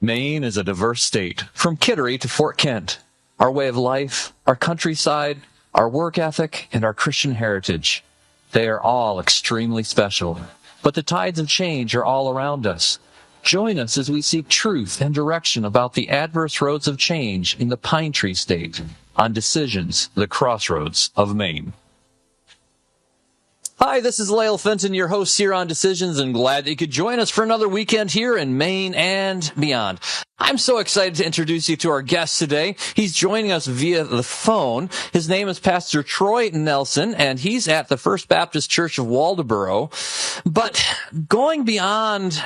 Maine is a diverse state, from Kittery to Fort Kent. Our way of life, our countryside, our work ethic, and our Christian heritage. They are all extremely special. But the tides of change are all around us. Join us as we seek truth and direction about the adverse roads of change in the Pine Tree State on Decisions, the Crossroads of Maine. Hi, this is Lael Fenton, your host here on Decisions, and glad that you could join us for another weekend here in Maine and beyond. I'm so excited to introduce you to our guest today. He's joining us via the phone. His name is Pastor Troy Nelson, and he's at the First Baptist Church of Waldoboro. But going beyond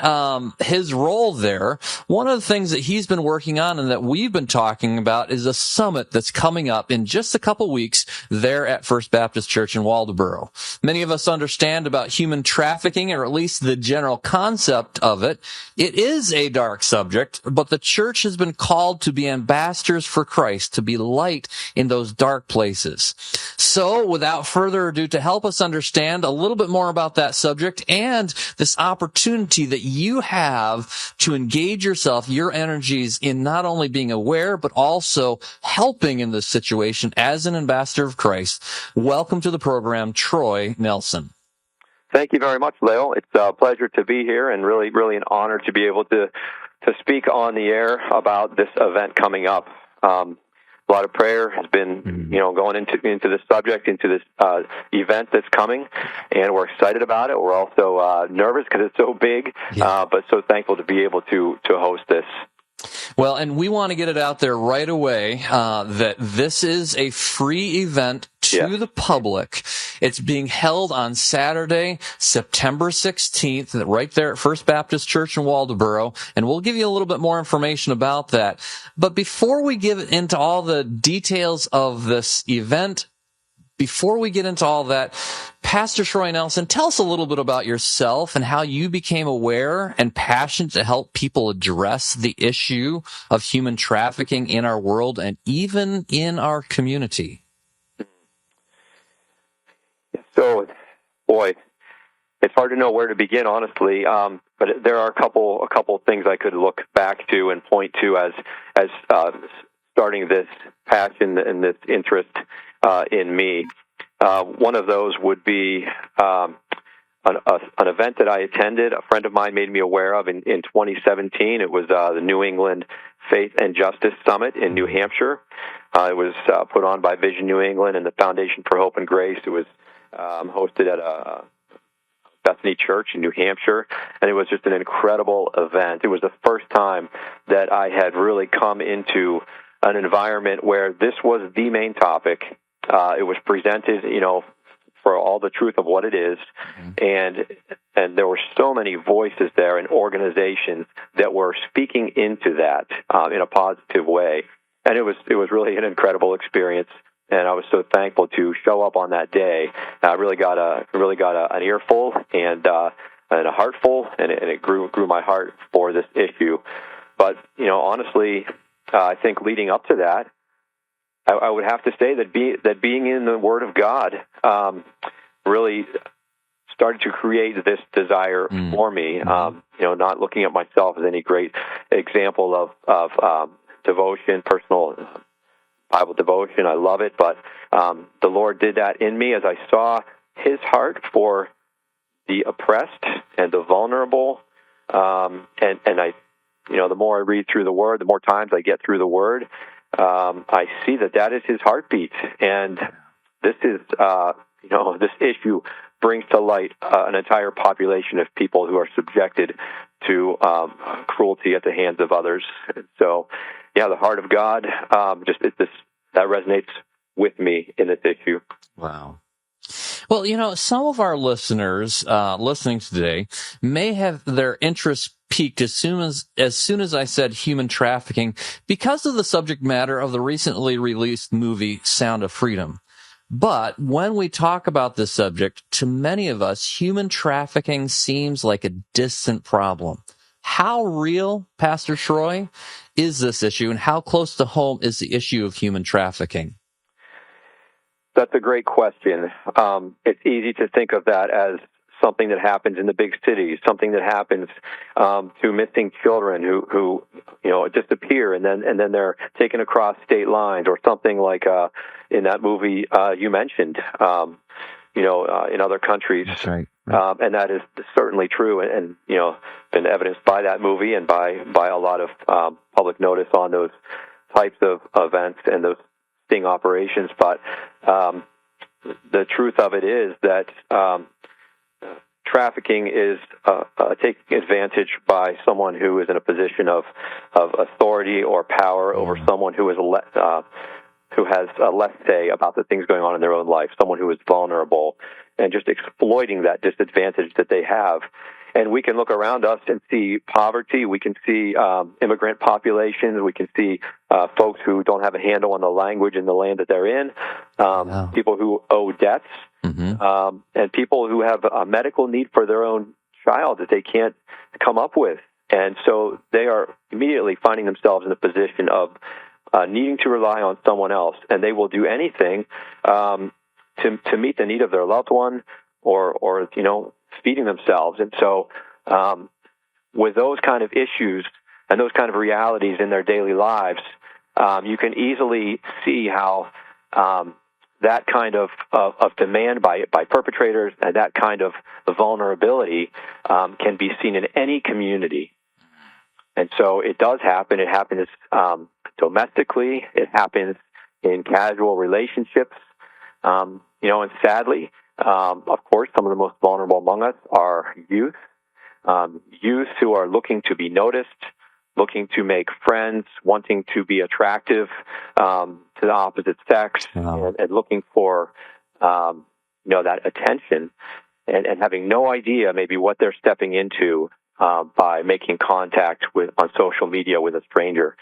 his role there, one of the things that he's been working on and that we've been talking about is a summit that's coming up in just a couple weeks there at First Baptist Church in Waldoboro. Many of us understand about human trafficking, or at least the general concept of it. It is a dark subject, but the church has been called to be ambassadors for Christ, to be light in those dark places. So, without further ado, to help us understand a little bit more about that subject and this opportunity that you have to engage yourself, your energies in not only being aware, but also helping in this situation as an ambassador of Christ, welcome to the program, Troy Nelson. Thank you very much, Lael. It's a pleasure to be here, and really an honor to be able to speak on the air about this event coming up. A lot of prayer has been, going into this subject, into this event that's coming, and we're excited about it. We're also nervous because it's so big, but so thankful to be able to host this. Well, and we want to get it out there right away that this is a free event to the public. It's being held on Saturday, September 16th, right there at First Baptist Church in Waldoboro, and we'll give you a little bit more information about that. But before we get into all the details of this event, before we get into all that, Pastor Troy Nelson, tell us a little bit about yourself and how you became aware and passionate to help people address the issue of human trafficking in our world and even in our community. So, boy, it's hard to know where to begin, honestly. But there are a couple things I could look back to and point to as starting this passion and this interest in me. One of those would be an event that I attended. A friend of mine made me aware of in 2017. It was the New England Faith and Justice Summit in New Hampshire. It was put on by Vision New England and the Foundation for Hope and Grace. It was hosted at a Bethany Church in New Hampshire, and it was just an incredible event. It was the first time that I had really come into an environment where this was the main topic. It was presented, for all the truth of what it is, and there were so many voices there and organizations that were speaking into that in a positive way, and it was really an incredible experience. And I was so thankful to show up on that day. I really got an earful and a heart full, and it grew my heart for this issue. But honestly, I think leading up to that, I would have to say that being in the Word of God really started to create this desire for me. Not looking at myself as any great example of devotion, personal Bible devotion. I love it, but the Lord did that in me as I saw His heart for the oppressed and the vulnerable. And I, the more I read through the Word, the more times I get through the Word, I see that is His heartbeat. And this is, this issue brings to light an entire population of people who are subjected to cruelty at the hands of others. So, the heart of God, that resonates with me in this issue. Wow. Well, some of our listeners listening today may have their interest peaked as soon as I said human trafficking because of the subject matter of the recently released movie Sound of Freedom. But when we talk about this subject, to many of us, human trafficking seems like a distant problem. How real, Pastor Troy, is this issue, and how close to home is the issue of human trafficking? That's a great question. It's easy to think of that as something that happens in the big cities, something that happens to missing children who disappear and then they're taken across state lines, or something like in that movie you mentioned. In other countries. That's right. And that is certainly true, and been evidenced by that movie and by a lot of public notice on those types of events and those sting operations. But the truth of it is that trafficking is taking advantage by someone who is in a position of authority or power over someone who is who has less say about the things going on in their own life, someone who is vulnerable, and just exploiting that disadvantage that they have. And we can look around us and see poverty. We can see immigrant populations. We can see folks who don't have a handle on the language in the land that they're in, people who owe debts, and people who have a medical need for their own child that they can't come up with. And so they are immediately finding themselves in a position of needing to rely on someone else, and they will do anything to meet the need of their loved one or feeding themselves. And so with those kind of issues and those kind of realities in their daily lives, you can easily see how that kind of demand by perpetrators and that kind of vulnerability can be seen in any community. And so it does happen. It happens domestically. It happens in casual relationships. And sadly, of course, some of the most vulnerable among us are youth. Youth who are looking to be noticed, looking to make friends, wanting to be attractive to the opposite sex, and looking for that attention, and having no idea maybe what they're stepping into by making contact on social media with a stranger.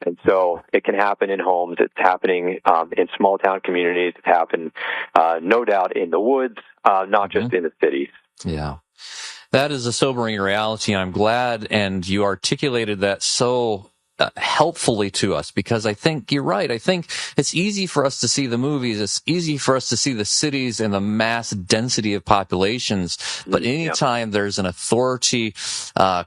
And so it can happen in homes. It's happening in small town communities. It happens, no doubt, in the woods, not just in the cities. Yeah. That is a sobering reality. I'm glad, and you articulated that so helpfully to us, because I think you're right. I think it's easy for us to see the movies. It's easy for us to see the cities and the mass density of populations. But anytime there's an authority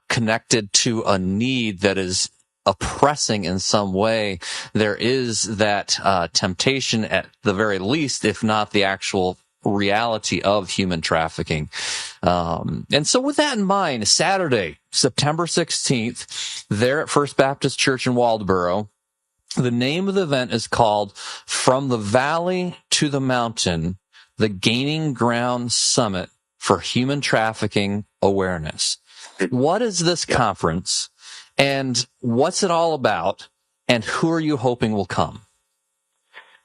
connected to a need that is oppressing in some way, there is that temptation, at the very least, if not the actual reality of human trafficking. And so with that in mind, Saturday, September 16th, there at First Baptist Church in Waldeboro, the name of the event is called From the Valley to the Mountain, the Gaining Ground Summit for Human Trafficking Awareness. What is this conference, and what's it all about, and who are you hoping will come?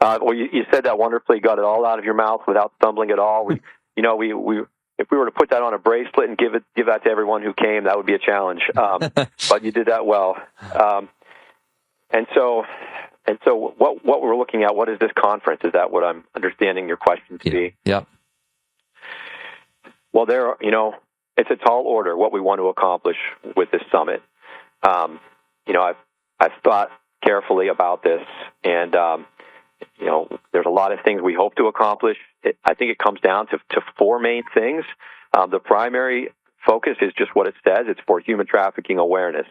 Well, you said that wonderfully. Got it all out of your mouth without stumbling at all. We if we were to put that on a bracelet and give that to everyone who came, that would be a challenge. But you did that well. And so what we're looking at, what is this conference? Is that what I'm understanding your question to be? Yeah. Well, it's a tall order what we want to accomplish with this summit. I've thought carefully about this, and there's a lot of things we hope to accomplish. I think it comes down to four main things. The primary focus is just what it says. It's for human trafficking awareness.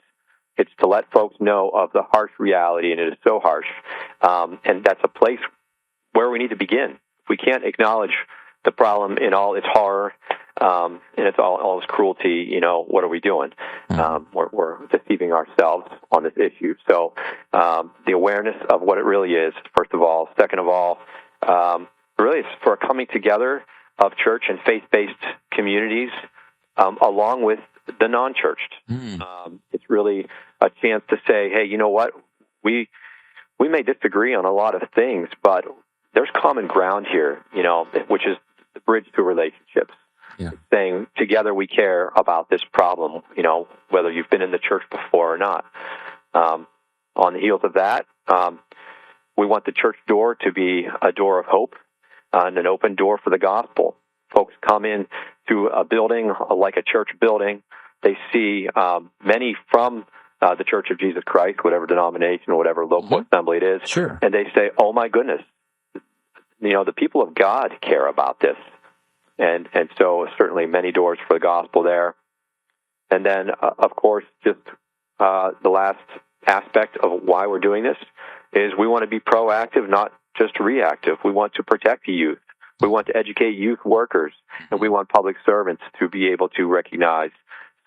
It's to let folks know of the harsh reality, and it is so harsh. And that's a place where we need to begin. If we can't acknowledge the problem in all its horror, and it's all its cruelty, what are we doing? We're deceiving ourselves on this issue. So the awareness of what it really is, first of all. Second of all, really it's for a coming together of church and faith-based communities, along with the non-churched. It's really a chance to say, hey, you know what? We may disagree on a lot of things, but there's common ground here, which is the bridge to relationships. Yeah. Saying together we care about this problem, whether you've been in the church before or not. On the heels of that, we want the church door to be a door of hope and an open door for the gospel. Folks come in to a building like a church building. They see many from the Church of Jesus Christ, whatever denomination or whatever local assembly it is, sure. And they say, oh my goodness, the people of God care about this. and so certainly many doors for the gospel there. And then, of course, just the last aspect of why we're doing this is we want to be proactive, not just reactive. We want to protect the youth. We want to educate youth workers, and we want public servants to be able to recognize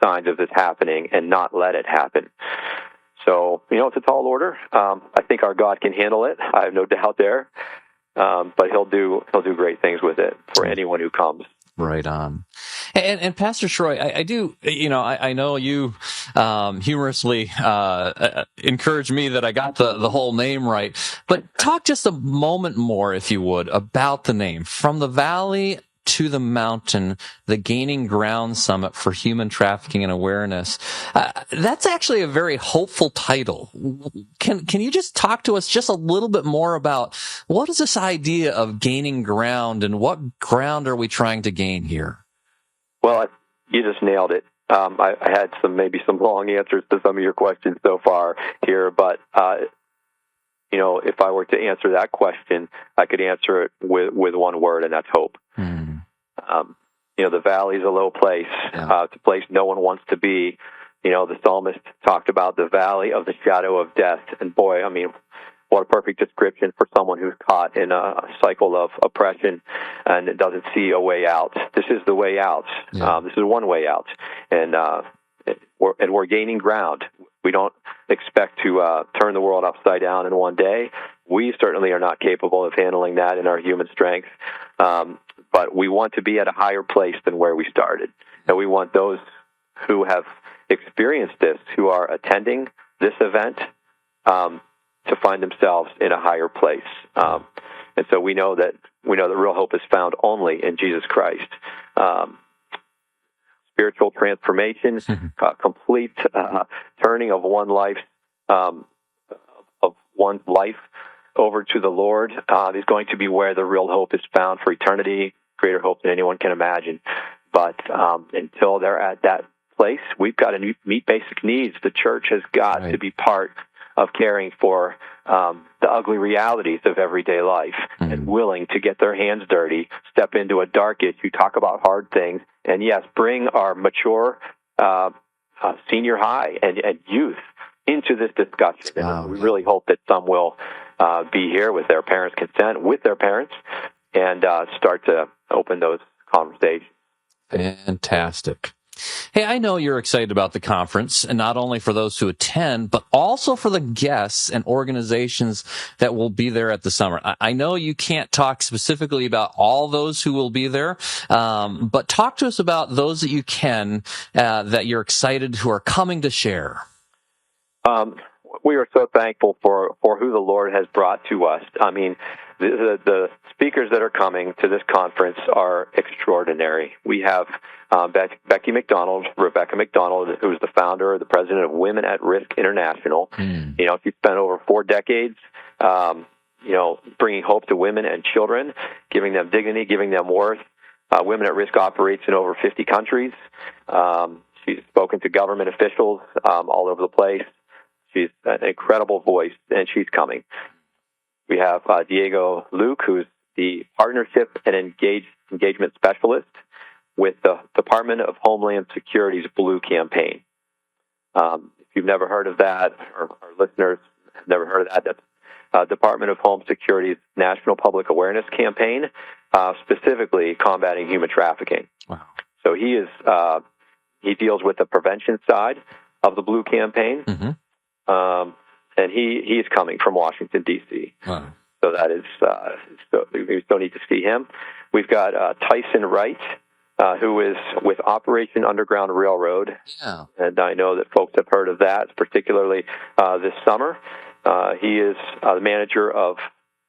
signs of this happening and not let it happen. So, it's a tall order. I think our God can handle it. I have no doubt there. But he'll do great things with it for anyone who comes. Right on. And Pastor Troy, I do, I know you humorously encouraged me that I got the whole name right, but talk just a moment more, if you would, about the name. From the Valley to the Mountain, the Gaining Ground Summit for Human Trafficking and Awareness. That's actually a very hopeful title. Can you just talk to us just a little bit more about what is this idea of gaining ground, and what ground are we trying to gain here? Well, you just nailed it. I had maybe some long answers to some of your questions so far here, but if I were to answer that question, I could answer it with one word, and that's hope. Mm. The valley is a low place. Yeah. It's a place no one wants to be. The psalmist talked about the valley of the shadow of death, and boy, what a perfect description for someone who's caught in a cycle of oppression and doesn't see a way out. This is the way out. Yeah. This is one way out, and we're gaining ground. We don't expect to turn the world upside down in one day. We certainly are not capable of handling that in our human strength, but we want to be at a higher place than where we started, and we want those who have experienced this, who are attending this event, to find themselves in a higher place. And so we know that real hope is found only in Jesus Christ. Spiritual transformation, complete turning of one's life over to the Lord is going to be where the real hope is found for eternity, greater hope than anyone can imagine. But until they're at that place, we've got to meet basic needs. The church has got to be part of caring for the ugly realities of everyday life, and willing to get their hands dirty, step into a dark issue, talk about hard things, and yes, bring our mature senior high and youth into this discussion. Wow. And we really hope that some will be here with their parents' consent, with their parents, and start to open those conversations. Fantastic. Hey, I know you're excited about the conference, and not only for those who attend, but also for the guests and organizations that will be there at the summer. I know you can't talk specifically about all those who will be there, but talk to us about those that you can, that you're excited, who are coming to share. We are so thankful for who the Lord has brought to us. The speakers that are coming to this conference are extraordinary. We have Rebecca McDonald, who's the founder, the president of Women at Risk International. She spent over 4 decades, bringing hope to women and children, giving them dignity, giving them worth. Women at Risk operates in over 50 countries. She's spoken to government officials all over the place. She's an incredible voice, and she's coming. We have Diego Luke, who's the Partnership and Engagement Specialist with the Department of Homeland Security's Blue Campaign. If you've never heard of that, or our listeners have never heard of that, that's Department of Home Security's National Public Awareness Campaign, specifically combating human trafficking. Wow. So he deals with the prevention side of the Blue Campaign. And he's coming from Washington, D.C. Wow. So that is, we still need to see him. We've got Tyson Wright, who is with Operation Underground Railroad. Yeah. And I know that folks have heard of that, particularly this summer. He is the manager of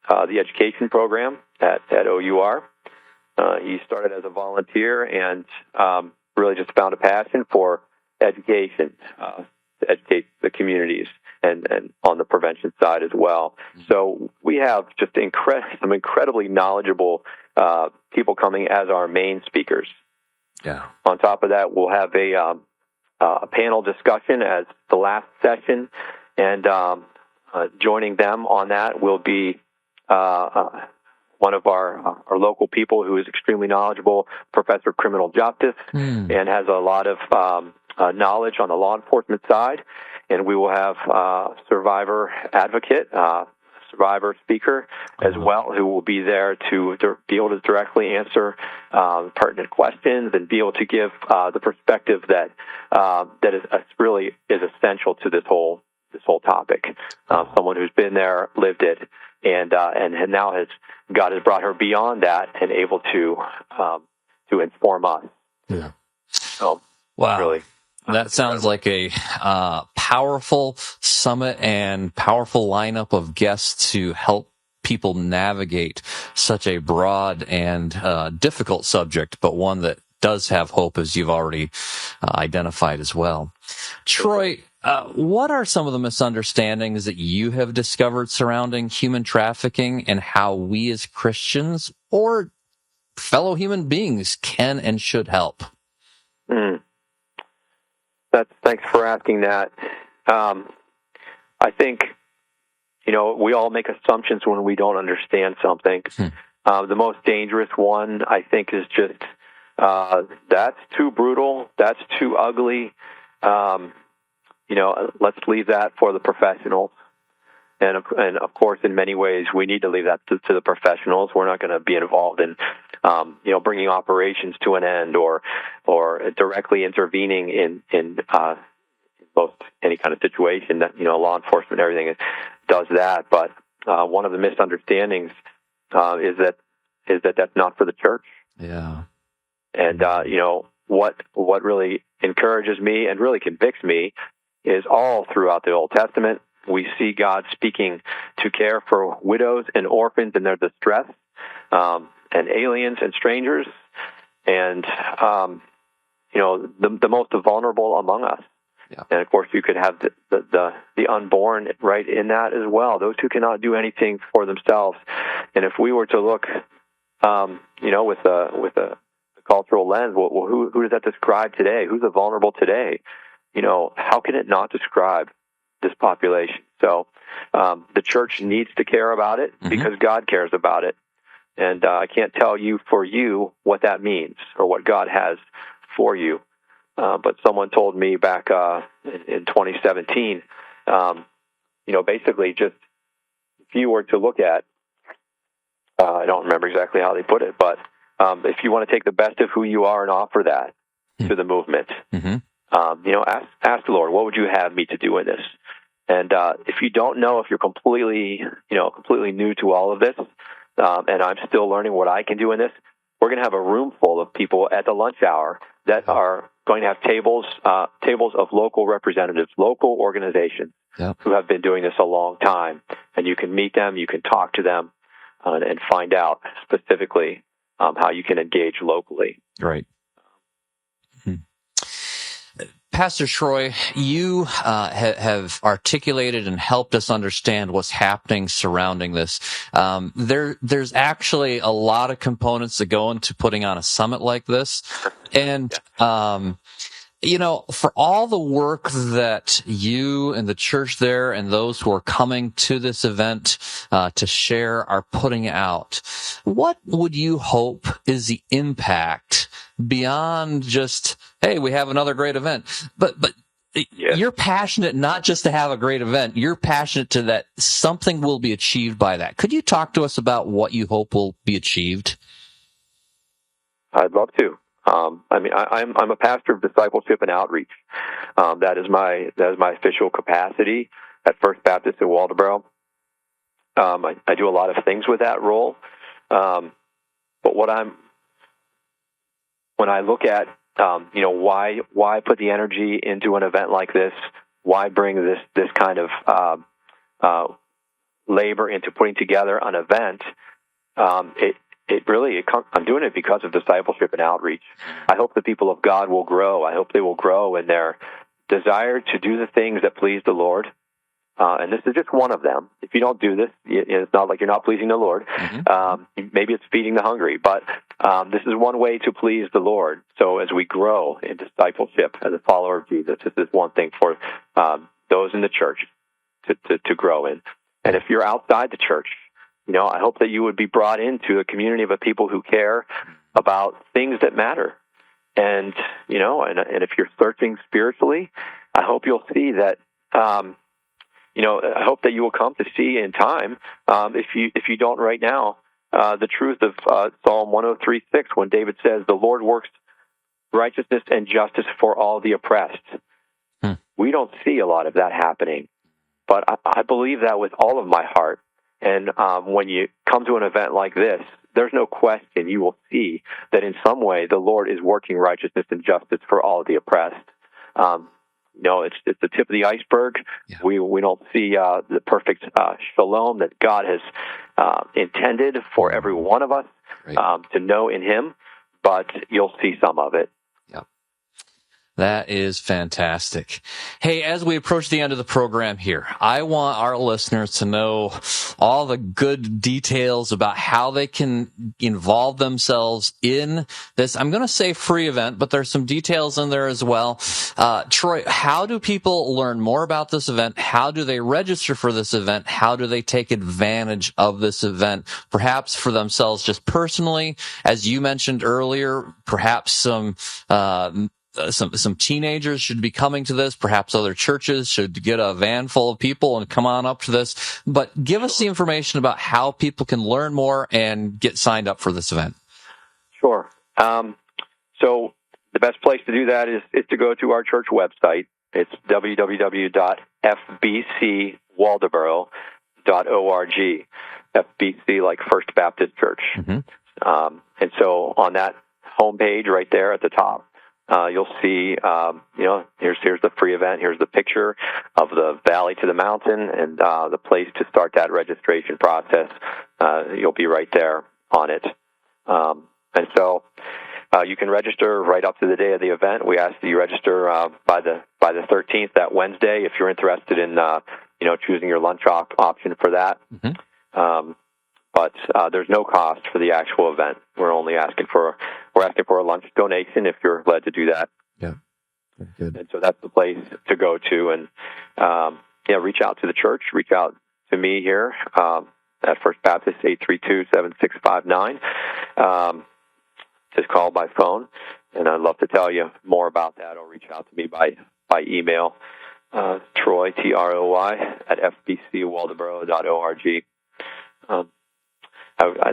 the education program at OUR. He started as a volunteer and really just found a passion for education, to educate the communities and on the prevention side as well. So we have just some incredibly knowledgeable people coming as our main speakers. Yeah. On top of that, we'll have a panel discussion as the last session, and joining them on that will be one of our local people who is extremely knowledgeable, professor of criminal justice, and has a lot of knowledge on the law enforcement side. And we will have survivor advocate, survivor speaker as well, who will be there to be able to directly answer pertinent questions and be able to give the perspective that is really is essential to this whole topic. Someone who's been there, lived it, and now God has brought her beyond that and able to inform us. Yeah. So, wow. Really. That sounds like a powerful summit and powerful lineup of guests to help people navigate such a broad and difficult subject, but one that does have hope, as you've already identified as well. Troy, what are some of the misunderstandings that you have discovered surrounding human trafficking and how we as Christians or fellow human beings can and should help? Thanks for asking that. I think, we all make assumptions when we don't understand something. The most dangerous one, I think, is just, that's too brutal, that's too ugly. Let's leave that for the professionals. And of course, in many ways, we need to leave that to the professionals. We're not going to be involved in, bringing operations to an end or directly intervening in most any kind of situation that law enforcement and everything does that. But one of the misunderstandings is that that's not for the church. Yeah. And what really encourages me and really convicts me is all throughout the Old Testament we see God speaking to care for widows and orphans in their distress, and aliens and strangers, and the most vulnerable among us. Yeah. And of course, you could have the unborn right in that as well. Those who cannot do anything for themselves. And if we were to look, with a cultural lens, well, who does that describe today? Who's the vulnerable today? How can it not describe this population? So the church needs to care about it because God cares about it. And I can't tell you for you what that means or what God has for you. But someone told me back in 2017, basically just if you were to look at, I don't remember exactly how they put it, but if you want to take the best of who you are and offer that to the movement, ask the Lord, what would you have me to do in this? And if you don't know, if you're completely new to all of this, and I'm still learning what I can do in this, we're going to have a room full of people at the lunch hour that are going to have tables of local representatives, local organizations who have been doing this a long time. And you can meet them, you can talk to them, and find out specifically how you can engage locally. Right. Pastor Troy, you have articulated and helped us understand what's happening surrounding this. There's actually a lot of components that go into putting on a summit like this. And, for all the work that you and the church there and those who are coming to this event to share are putting out, what would you hope is the impact beyond just, hey, we have another great event? But you're passionate not just to have a great event, you're passionate to that something will be achieved by that. Could you talk to us about what you hope will be achieved? I'd love to. I'm a pastor of discipleship and outreach. That is my official capacity at First Baptist in Waldoboro. I do a lot of things with that role. But when I look at why put the energy into an event like this, why bring this kind of labor into putting together an event, I'm doing it because of discipleship and outreach. I hope the people of God will grow. I hope they will grow in their desire to do the things that please the Lord. And this is just one of them. If you don't do this, it's not like you're not pleasing the Lord. Maybe it's feeding the hungry, but this is one way to please the Lord. So as we grow in discipleship as a follower of Jesus, this is one thing for those in the church to grow in. And if you're outside the church, I hope that you would be brought into a community of a people who care about things that matter. And, and if you're searching spiritually, I hope you'll see that, I hope that you will come to see in time, if you don't right now, the truth of Psalm 103:6, when David says, "The Lord works righteousness and justice for all the oppressed." We don't see a lot of that happening, but I believe that with all of my heart. And when you come to an event like this, there's no question you will see that in some way the Lord is working righteousness and justice for all of the oppressed. It's the tip of the iceberg. Yeah. We don't see the perfect shalom that God has intended for every one of us to know in Him, but you'll see some of it. That is fantastic. Hey, as we approach the end of the program here, I want our listeners to know all the good details about how they can involve themselves in this, I'm going to say free event, but there's some details in there as well. Troy, how do people learn more about this event? How do they register for this event? How do they take advantage of this event? Perhaps for themselves just personally, as you mentioned earlier, perhaps some teenagers should be coming to this. Perhaps other churches should get a van full of people and come on up to this. But give us the information about how people can learn more and get signed up for this event. Sure. So the best place to do that is to go to our church website. It's www.fbcwaldoboro.org. FBC like First Baptist Church. And so on that homepage right there at the top, you'll see, here's the free event. Here's the picture of the valley to the mountain and the place to start that registration process. You'll be right there on it. And so you can register right up to the day of the event. We ask that you register by the 13th, that Wednesday, if you're interested in choosing your lunch option for that. But there's no cost for the actual event. We're only asking for a lunch donation if you're led to do that. Yeah, very good. And so that's the place to go to, and reach out to the church, reach out to me here at First Baptist 832-7659. Just call by phone, and I'd love to tell you more about that. Or reach out to me by email, Troy TROY at fbcwaldoboro.org.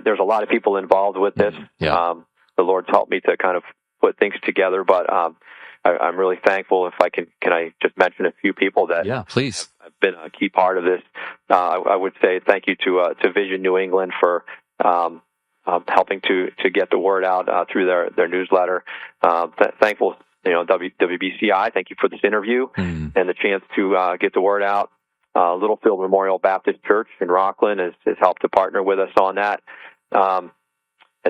There's a lot of people involved with this. The Lord's helped me to kind of put things together, but I'm really thankful. If I can I just mention a few people that please have been a key part of this. I would say thank you to Vision New England for helping to get the word out through their newsletter. Thankful, WBCI. Thank you for this interview and the chance to get the word out. Littlefield Memorial Baptist Church in Rockland has helped to partner with us on that. And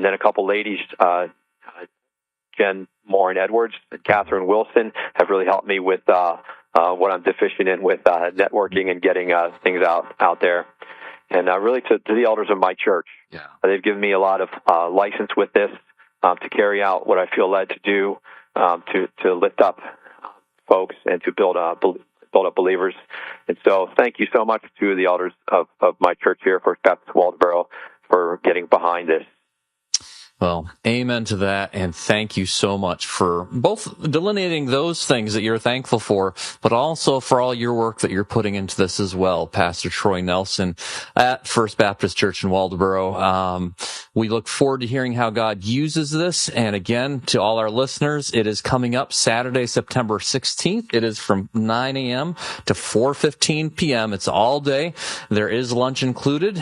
then a couple ladies, Jen Moore and Edwards and Catherine Wilson, have really helped me with what I'm deficient in with networking and getting things out there. And really to the elders of my church. They've given me a lot of license with this to carry out what I feel led to do, to lift up folks and to build up believers. And so thank you so much to the elders of my church here, First Baptist Waldoboro, for getting behind this. Well, amen to that, and thank you so much for both delineating those things that you're thankful for, but also for all your work that you're putting into this as well, Pastor Troy Nelson at First Baptist Church in Waldoboro. We look forward to hearing how God uses this, and again, to all our listeners, it is coming up Saturday, September 16th. It is from 9 a.m. to 4:15 p.m. It's all day. There is lunch included.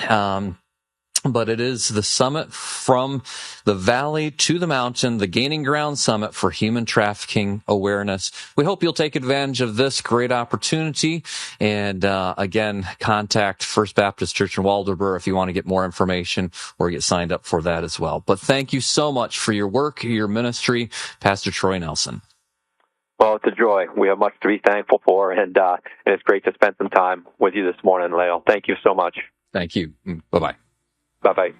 But it is the summit from the valley to the mountain, the Gaining Ground Summit for Human Trafficking Awareness. We hope you'll take advantage of this great opportunity. And again, contact First Baptist Church in Waldoboro if you want to get more information or get signed up for that as well. But thank you so much for your work, your ministry, Pastor Troy Nelson. Well, it's a joy. We have much to be thankful for, and it's great to spend some time with you this morning, Leo. Thank you so much. Thank you. Bye-bye. Bye-bye.